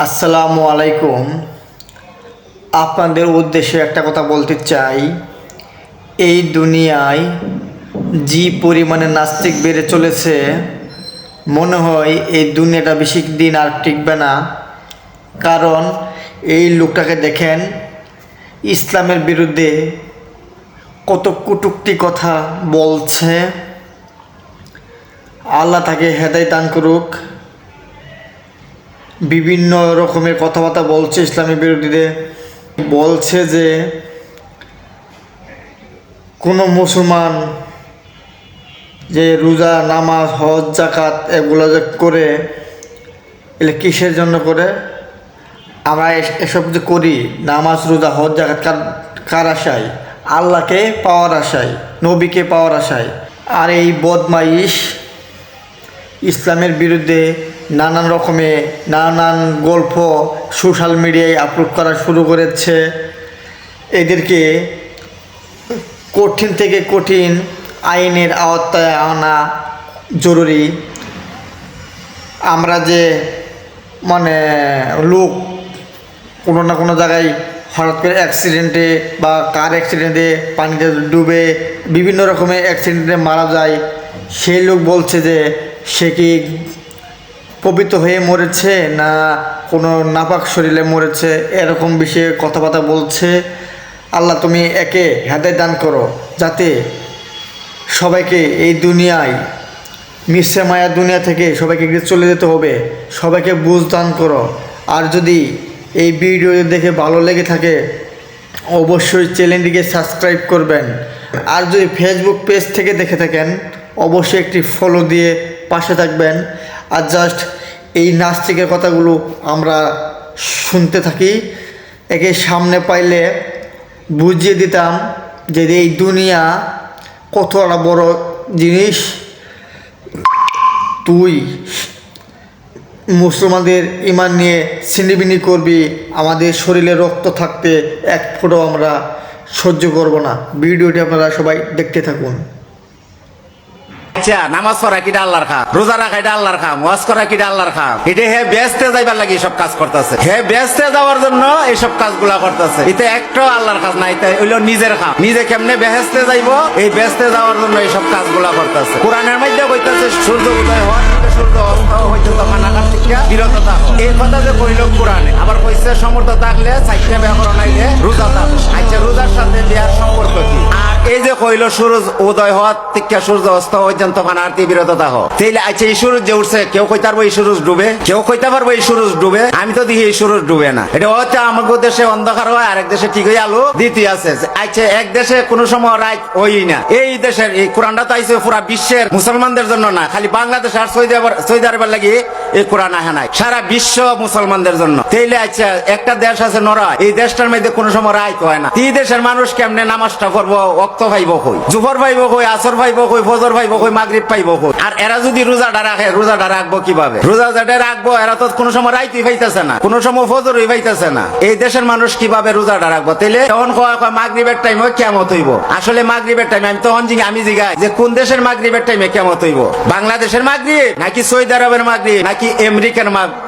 আসসালামু আলাইকুম। আপনাদের উদ্দেশ্যে একটা কথা বলতে চাই। এই দুনিয়ায় যে পরিমাণে নাস্তিক বেড়ে চলেছে, মনে হয় এই দুনিয়াটা বেশি দিন আর টিকবে না। কারণ এই লোকটাকে দেখেন, ইসলামের বিরুদ্ধে কত কটূক্তি কথা বলছে। আল্লাহ তাকে হেদায়েত দান করুক। বিভিন্ন রকমের কথাবার্তা বলছে ইসলামের বিরোধীদের। বলছে যে কোনো মুসলমান যে রোজা, নামাজ, হজ, জাকাত এগুলো যে করে, এগুলো কিসের জন্য করে? আমরা এসব যে করি, নামাজ, রোজা, হজ, জাকাত, কার আশায়? আল্লাহকে পাওয়ার আশায়, নবীকে পাওয়ার আশায়। আর এই বদমাইশ ইসলামের বিরুদ্ধে নানান গল্প সোশ্যাল মিডিয়ায় আপলোড করা শুরু করেছে। এদেরকে কঠিন থেকে কঠিন আইনের আওতায় আনা জরুরি। আমরা যে লোক কোনো না কোনো জায়গায় হঠাৎ করে অ্যাক্সিডেন্টে বা কার অ্যাক্সিডেন্টে পানিতে ডুবে বিভিন্ন রকমের অ্যাক্সিডেন্টে মারা যায়, সেই লোক বলছে যে সে কি পবিত্র হয়ে মরেছে না কোনো নাপাক শরীরে মরেছে, এরকম বিষয়ে কথাবার্তা বলছে। আল্লাহ তুমি একে হেদায়েত দান করো, যাতে সবাইকে এই দুনিয়ায় মিশ্রে মায়া দুনিয়া থেকে সবাইকে চলে যেতে হবে। সবাইকে বুঝ দান করো। আর যদি এই ভিডিও দেখে ভালো লেগে থাকে, অবশ্যই চ্যানেলটিকে সাবস্ক্রাইব করবেন। আর যদি ফেসবুক পেজ থেকে দেখে থাকেন, অবশ্যই একটি ফলো দিয়ে পাশে থাকবেন। আর জাস্ট এই নাস্তিকের কথাগুলো আমরা শুনতে থাকি, একে সামনে পাইলে বুঝিয়ে দিতাম যে এই দুনিয়া কতটা বড় জিনিস। তুই মুসলমানদের ইমান নিয়ে ছিনিবিনি করবি, আমাদের শরীরে রক্ত থাকতে এক ফোঁটাও আমরা সহ্য করব না। ভিডিওটি আপনারা সবাই দেখতে থাকুন। নামাজ পড়া কিটা আল্লাহর কাম, রোজা রাখা এটা আল্লাহর কাম, ওয়াজ করা কিটা আল্লাহর কাম। এটা হে ব্যস্তে যাইবার লাগে এইসব কাজ করতেছে। হে ব্যস্তে যাওয়ার জন্য এইসব কাজগুলা করতেছে। এটা একটাও আল্লাহর কাজ না, এটা হইলো নিজের কাম। নিজে কেমনে বেহেস্তে যাইবো, এই ব্যস্তে যাওয়ার জন্য এইসব কাজগুলা করতেছে। কোরআনের মধ্যে কইতাছে সূর্য উদয় হওয়ার সূর্য অস্ত হইতে তখন আকাশ থেকে বিরত থাকো। এই কথা যে কইল কোরআনে, আবার কইছে সমর্থ থাকলে চাইতে ব্যাকরণ আইলে রোজা থাকো। আচ্ছা, রোজার সাথে বিয়ার সম্পর্ক কি? আর এই যে কইল সূর্য উদয় হওয়ার থেকে সূর্য অস্ত পর্যন্ত ফানার্তি বিরত থাকো, তাইলে আচ্ছা এই সূর্য যে উঠছে, কেউ কইতে পারবো এই সূর্য ডুবে? কেউ কইতে পারবো এই সূর্য ডুবে? আমি তো দেখি এই সূর্য ডুবে না। এটা হচ্ছে আমাদের দেশে অন্ধকার হয়, আরেক দেশে ঠিক হয়ে আলো দ্বিতীয় আছে। আচ্ছা, এক দেশে কোনো সময় রাত হই না। এই দেশের এই কোরআনটা তো আইছে পুরা বিশ্বের মুসলমানদের জন্য না, খালি বাংলাদেশ আর সৌদি আরবের লাগি এই কোরআন আহে নাই, সারা বিশ্ব মুসলমানদের জন্য। তাইলে আচ্ছা একটা দেশ আছে নরা, এই দেশটার মধ্যে কোনো সময় রাত হয় না। এই দেশের মানুষ কেমনে নামাজটা করবো? ওয়াক্ত পাইব কই? জুহর পাইব কই? আসর পাইব কই? ফজর পাইব কই? মাগরিব পাইব কই? আর এরা যদি রোজাটা রাখে, রোজাটা রাখবো কিভাবে? রোজা যেটা রাখবো, এরা তো কোনো সময় রাইতই পাইতেছে না, কোনো সময় ফজরই পাইতেছে না। এই দেশের মানুষ কিভাবে রোজাটা রাখবো? তাইলে তখন কয় মাগরিবের টাইমে কিয়ামত হইব। আসলে মাগরিবের টাইমে আমি তখন আমি জিগাই যে কোন দেশের মাগরিবের টাইমে কিয়ামত হইব? বাংলাদেশের মাগরিব নাকি সৌদি আরবের মাগরিব নাকি আমেরিকার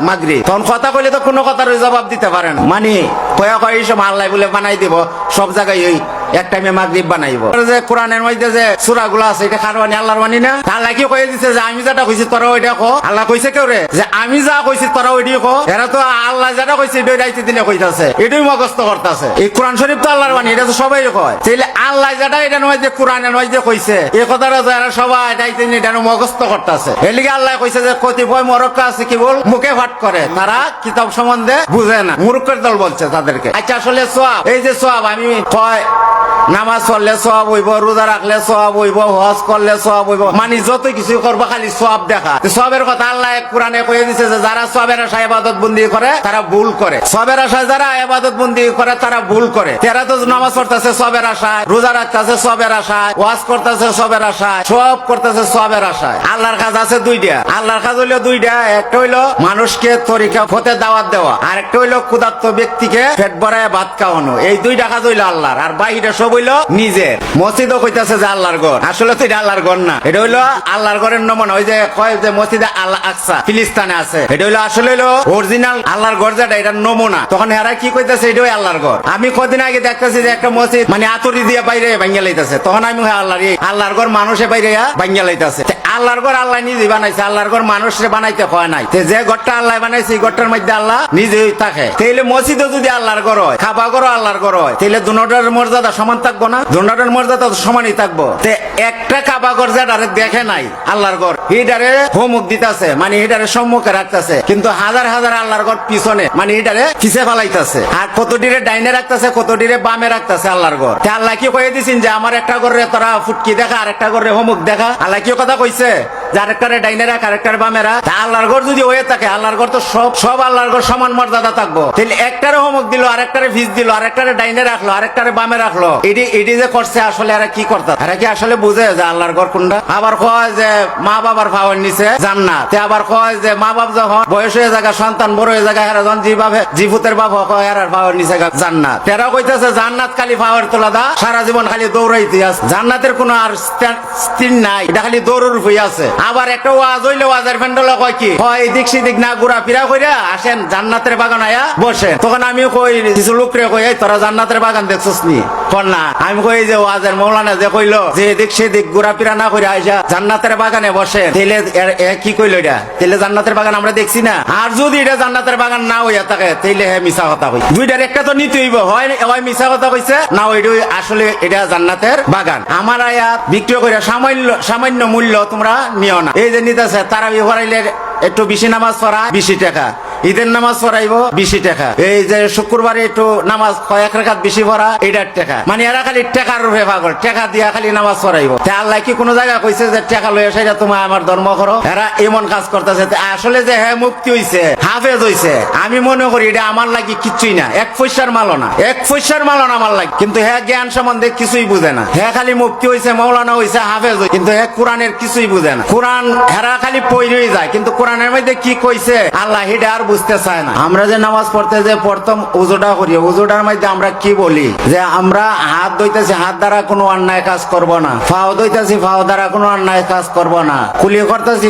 মাগরিব? তখন কথা কইলে তো কোনো কথার জবাব দিতে পারে না। মানে কয়া কয় এই সব আল্লাহ বলে বানাই দিব, সব জায়গায় ওই এক টাইমে মাগরিব বানাইবো। যে কোরআনের মধ্যে যে সূরাগুলো আছে, এটা কার বাণী? আল্লাহর বাণী না? আল্লাহ কি কয়ে দিছে যে আমি যেটা কইছি তোরা ওইটা কো? আল্লাহ কইছে কেউ রে যে আমি যা কইছি তোরা ওইটাই কো? এরা তো আল্লাহ যেটা কইছে এটাই রাইতে দিনে কইতাছে, এটাই মুখস্থ করতেছে। এই কোরআন শরীফ তো আল্লাহর বাণী, এটা তো সবাই কয়। তাইলে আল্লাহ যেটা এটা নয় যে কোরআনের মধ্যে কইছে, এই কথাটা যারা সবাই রাইতে দিনে এটা মুখস্থ করতেছে। এর লিগে আল্লাহ কইছে যে কতিপয় মরক্কা আছে কি বল মুখে ফাট করে, তারা কিতাব সম্বন্ধে বুঝে না, মূর্খের দল বলছে তাদেরকে। আচ্ছা, আসলে সওয়াব, এই যে সওয়াব, আমি কয় নামাজ পড়লে সওয়াব হইব, রোজা রাখলে সওয়াব হইব, হজ করলে সওয়াব হইব, মানে যত কিছু করবো খালি সওয়াব দেখা। সওয়াবের কথা আল্লাহ কোরআনে কয়ে দিছে যে যারা সওয়াবের আশায় ইবাদত বন্দি করে তারা ভুল করে। সওয়াবের আশায় যারা ইবাদত বন্দি করে তারা ভুল করে। তারা তো নামাজ পড়তেছে সওয়াবের আশায়, রোজা রাখতেছে সওয়াবের আশায়, ওয়াজ করতেছে সওয়াবের আশায়, সব করতেছে সওয়াবের আশায়। আল্লাহর কাজ আছে দুইটা। আল্লাহর কাজ হইলো দুইটা। একটা হইলো মানুষকে তরিকা পথে দাওয়াত দেওয়া, আর একটা হইলো ক্ষুধার্ত ব্যক্তিকে পেট ভরায় ভাত খাওয়ানো। এই দুইটা কাজ হইলো আল্লাহর। আর বাহিরে সব বললো নিজের। মসজিদও কইতাছে যে আল্লাহর ঘর, আসলে তো এটা আল্লাহর ঘর না, এটা হইলো আল্লাহর ঘরের নমুনা। ওই যে কয় যে মসজিদে আল আকসা ফিলিস্তিনে আছে, এটা হইলো আসলে হইলো অরিজিনাল আল্লাহর ঘর, যেটা এটা নমুনা। তখন এরা কি কইতাছে এটাই আল্লাহর ঘর। আমি কদিন আগে দেখতেছি যে একটা মসজিদ মানে আতরি দিয়ে বাইরে ভাঙ্গা লাইতাছে, তখন আমি আল্লাহর ঘর মানুষে বাইরে ভাঙ্গা লাইতাছে। আল্লাহর ঘর আল্লাহ নিজে বানাইছে, আল্লাহর ঘর মানুষে বানাইতে হয় নাই। যে ঘরটা আল্লাহ বানাইছে এই ঘরটার মধ্যে আল্লাহ নিজেই থাকে। তাইলে মসজিদও যদি আল্লাহর ঘর হয়, খাবা ঘরও আল্লাহর ঘর হয়, তাইলে দুটার মর্যাদা সমান থাকবো না? দুটার মর্যাদা তো সমানই থাকবো। একটা কাবা ঘর যেটারে দেখে নাই আল্লাহর ঘর, এটারে হোমুখ দিতেছে, মানে এটারে সম্মুখে রাখতেছে, কিন্তু হাজার হাজার আল্লাহর ঘর পিছনে, মানে এটারে পিছে ফেলাইতেছে। আর কতটিরে ডাইনে রাখতেছে, কতটিরে বামে রাখতেছে আল্লাহর ঘর। আল্লাহ কি কয়ে দিছেন যে আমার একটা ঘরে তোরা ফুটকি দেখা, আর একটা ঘরে হোমুখ দেখা? আল্লাহ কি কথা কইছে যে আরেকটারে ডাইনে রাখ, আরেকটারে বামে রাখ? আল্লাহর ঘর যদি হয়ে থাকে, আল্লাহর ঘর তো সব আল্লাহর ঘর সমান মর্যাদা থাকবো। তাহলে একটারে হোমুখ দিল, আরেকটারে ভিজ দিল, আরেকটারে ডাইনে রাখলো, আরেকটারে বামে রাখলো, এটি যে করছে আসলে এরা কি করতে? এরা কি আসলে বুঝে যে আল্লাহর ঘর কোনটা? আবার কয় যে মা বাবার পাওয়ার নিচে জান্নাত, আবার কয় যে মা বাপ যখন বয়স হয়ে জায়গা, সন্তান বড় হয়ে জায়গা, এরা যখন জিভুতের বাপ কয় এরার পাওয়ার নিচে জান্নাত। এরা কইতেছে জান্নাত খালি পাওয়ার তোলা দা, সারা জীবন খালি দৌড়াইতে আছে, জান্নাতের কোনো আর স্থির নাই, এটা খালি দৌড়ের হয়ে আছে। আবার একটা ওয়াজ হইলে ওয়াজের ফ্যান্ডলে কয় কি হয় এদিক সেদিক না ঘুরা ফিরা কইরা আসেন জান্নাতের বাগান আয়া বসেন। তখন আমিও কই কিছু লোকরে কই এই তোরা জান্নাতের বাগান দেখছস নি? কর না। আমি কই যে ওয়াজের মৌলানা যে কইলো যে এদিক সেদিক ঘুরা ফিরা না কইরা আইসা জান্নাতের বাগানে বসেন, তাইলে কি কইলো এটা? তাইলে জান্নাতের বাগান আমরা দেখছি না? আর যদি এটা জান্নাতের বাগান না হইয়া থাকে তাইলে হ্যাঁ মিছা কথা কই। দুইটার একটা তো নিতে হইব, হয় মিছা কথা কইছে, না ওইটা আসলে এটা জান্নাতের বাগান। আমার আয়া বিক্রি করে সামান্য মূল্য তোমরা নিও না। এই যে নিতেছে তারাবি পড়াইলে একটু বেশি নামাজ পড়া 20 টাকা, ঈদের নামাজ পড়াইবো 20 টাকা, এই যে শুক্রবারে একটু নামাজ কয়েক রাকাত বেশি পড়া 8 টাকা, মানে এরা খালি টাকার রূপে পাগল, টাকা দিয়া খালি নামাজ পড়াইবো। আল্লাহ কি কোনো জায়গা কইছে যে টাকা লইয়া সেটা তোমার আমার ধর্ম করো? এরা এমন কাজ করতেছে। আসলে যে হ্যাঁ মুক্তি হইছে, হাফেজ হইছে, আমি মনে করি এটা আমার লাগি কিচ্ছুই না, এক পয়সার মালও না, এক পয়সার মালও না আমার লাগে। কিন্তু হ্যাঁ জ্ঞান সম্বন্ধে কিছুই বুঝে না। হ্যাঁ খালি মুক্তি হইছে, মৌলানা হইছে, হাফেজ হইছে, কিন্তু হ্যাঁ কোরআনের কিছুই বুঝে না। কোরআন হেরা খালি পড়েই যায়, কিন্তু কোরআনের মধ্যে কি কইছে আল্লাহ এটা আর বুঝতে চায় না। আমরা যে নামাজ পড়তে যে প্রথম উজুটা করি, উজুটার মধ্যে আমরা কি বলি যে আমরা হাত ধুইতেছি, হাত দ্বারা কোনো অন্যায় কাজ করব না, পাও ধুইতেছি, পাও দ্বারা কোনো অন্যায় কাজ করব না, কুলি করতেছি,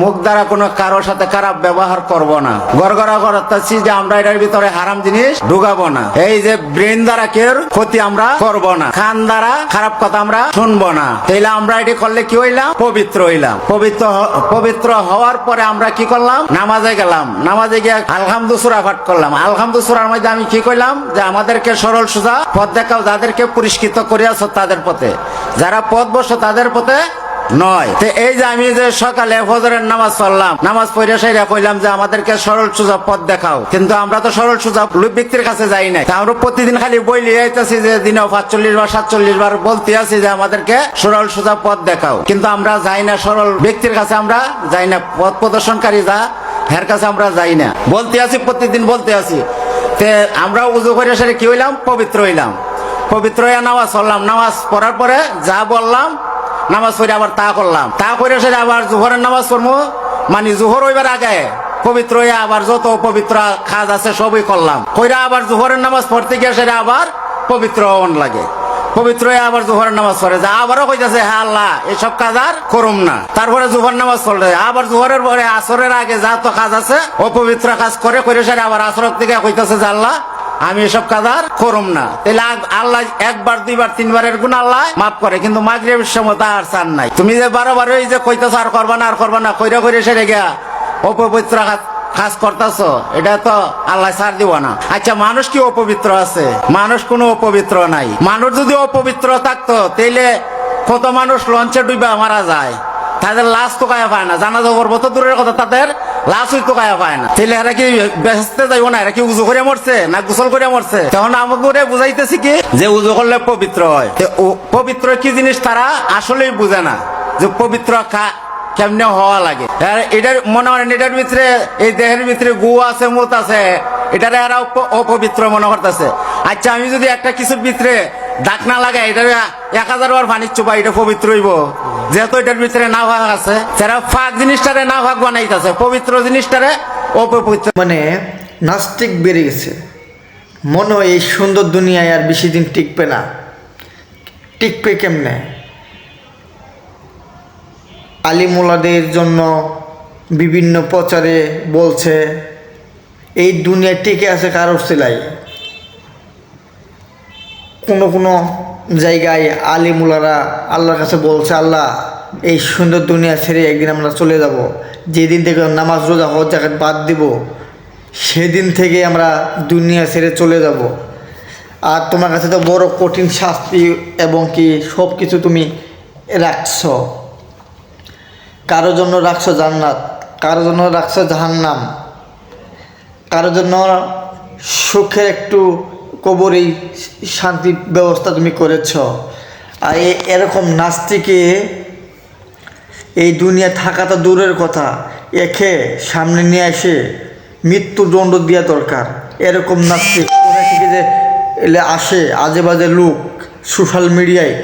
মুখ দ্বারা কোনো কারোর সাথে খারাপ ব্যবহার করব না, গড়গড়া করতেছি যে আমরা এটার ভিতরে হারাম জিনিস ঢুকাবো না, এই যে ব্রেন দ্বারা কেউ ক্ষতি আমরা করব না, কান দ্বারা খারাপ কথা আমরা শুনবো না। তাইলে আমরা এটি করলে কি হইলাম? পবিত্র হইলাম। পবিত্র হওয়ার পরে আমরা কি করলাম? নামাজে গেলাম, নামাজে গিয়ে আলহামদু সূরা পাঠ করলাম। আলহামদু সূরার মধ্যে আমি কি কইলাম যে আমাদেরকে সরল সোজা পথ দেখাও, যাদেরকে পুরস্কৃত করিয়াছ তাদের পথে, যারা পথ বসো তাদের পথে নয়। তো এই যে আমি যে সকালে ফজরের নামাজ পড়লাম, নামাজ পড়ে সেটা কইলাম যে আমাদেরকে সরল সোজা পথ দেখাও, কিন্তু আমরা তো সরল সোজা ব্যক্তির কাছে যাই নাই। আমরা প্রতিদিন খালি বইলি আইতেছি যে দিনে 45 বার 47 বার বলতে আছি যে আমাদেরকে সরল সোজা পথ দেখাও, কিন্তু আমরা যাই না সরল ব্যক্তির কাছে, আমরা যাই না পথ প্রদর্শনকারী যা হের কাছে আমরা যাই না, বলতে আছি প্রতিদিন বলতে আছি। তে আমরা উজু করে সেটা কি হইলাম? পবিত্র হইলাম। পবিত্র হইয়া নামাজ পড়লাম, নামাজ পড়ার পরে যা বললাম নামাজ পড়ে আবার তা করলাম, তা করে সেটা আবার জোহরের নামাজ পড়বো, মানে জোহর হইবার আগে পবিত্র হইয়া আবার যত পবিত্র কাজ আছে সবই করলাম, কইরা আবার জোহরের নামাজ পড়তে গিয়ে সেটা আবার পবিত্র হওয়ান লাগে। পবিত্র হয়ে আবার জোহরের নামাজ পড়ে যা আবারও কইতাছে হ্যাঁ আল্লাহ এসব কাজ আর করুম না। তারপরে জোহর নামাজ পড়লে আবার জোহরের পরে আসরের আগে যা তো কাজ আছে অপবিত্র কাজ করে সেটা আবার আসরের থেকে কইতাছে যে আল্লাহ আমি এসব কাজ আর করুম না। তাহলে আল্লাহ একবার দুইবার তিনবারের গুণ আল্লাহ মাফ করে, কিন্তু মাগরিবের সময় তা আর চান নাই। তুমি যে বারবার ওই যে কইতাছ আর করবা না আর করবা না কইরা সেটা গিয়া অপবিত্র কাজ করতেছ, এটা তো আল্লাহ ছাড় দিব না। আচ্ছা মানুষ কি অপবিত্র আছে? মানুষ কোনো অপবিত্র নাই। মানুষ যদি অপবিত্র থাকতো তাইলে কত মানুষ লঞ্চে ডুবা মারা যায়, তাদের লাশ তো কায়া পায় না, জানাজা করবো তো দূরের কথা, তাদের লাশই তো কায়া পায় না। তাহলে এরা কি বেহেশতে যাইব না? এরা কি উজু করে মরছে না গোসল করে মরছে? তখন আমাকে বুঝাইতেছি কি যে উজু করলে পবিত্র হয়। পবিত্র কি জিনিস তারা আসলেই বুঝে না যে পবিত্র কেমনে হওয়া লাগে। এটার মনে হয় এটার ভিতরে এই দেহের ভিতরে গু আছে, মুত আছে, এটারে এরা অপবিত্র মনে করতেছে। আচ্ছা আমি যদি একটা কিছুর ভিতরে দাগ না লাগাই, এটা 1000 বার পানি চোপা, এটা পবিত্র হইব? যেহেতু এটার ভিতরে না ভাগ আছে, তারা ফাঁক জিনিসটারে না ভাগ বানাইতেছে, পবিত্র জিনিসটারে অপবিত্র। মানে নাস্তিক বেড়ে গেছে, মনে হয় এই সুন্দর দুনিয়ায় আর বেশি দিন টিকবে না। টিকবে কেমনে? আলিমুলাদের জন্য বিভিন্ন প্রচারে বলছে এই দুনিয়া টিকে আছে কারোর সিলাই। কোনো কোনো জায়গায় আলিমুলারা আল্লাহর কাছে বলছে, আল্লাহ এই সুন্দর দুনিয়া ছেড়ে একদিন আমরা চলে যাব, যেদিন থেকে নামাজ রোজা হজ জাকাত বাদ দিব সেদিন থেকে আমরা দুনিয়া ছেড়ে চলে যাব। আর তোমার কাছে তো বড় কঠিন শাস্তি এবং কি সব কিছু তুমি রাখছো। কারোর জন্য রাখছো জান্নাত, কারোর জন্য রাখছো জাহান্নাম, কারোর জন্য সুখের একটু কবরেই শান্তি ব্যবস্থা তুমি করেছ। আর এরকম নাস্তিকে এই দুনিয়া থাকা তো দূরের কথা, একে সামনে নিয়ে এসে মৃত্যুদণ্ড দেওয়া দরকার। এরকম নাস্তিক কোথা থেকে যে এলে আসে আজে বাজে লোক সোশ্যাল মিডিয়ায়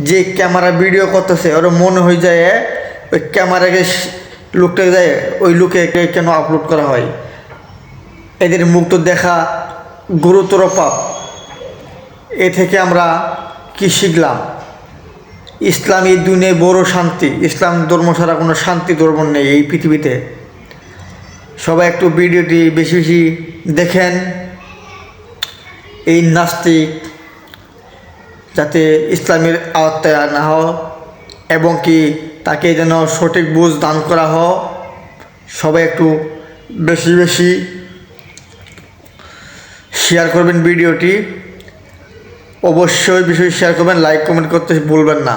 যে ক্যামেরা ভিডিও করতেছে, ওরা মনে হয়ে যায় ওই ক্যামেরাকে লোকটাকে যায় ওই লোকে কেন আপলোড করা হয়। এদের মুখ তো দেখা গুরুতর পাপ। এ থেকে আমরা কি শিখলাম? ইসলাম এই দুনিয়ায় বড় শান্তি। ইসলাম ধর্ম ছাড়া কোনো শান্তি ধর্ম নেই এই পৃথিবীতে। সবাই একটু ভিডিওটি বেশি বেশি দেখেন, এই নাস্তিক যাতে ইসলামের আওতায় আনা হয় এবং কি তাকে যেন সঠিক বুঝ দান করা হয়। সবাই একটু বেশি বেশি শেয়ার করবেন ভিডিওটি, অবশ্যই বিষয় শেয়ার করবেন, লাইক কমেন্ট করতে ভুলবেন না।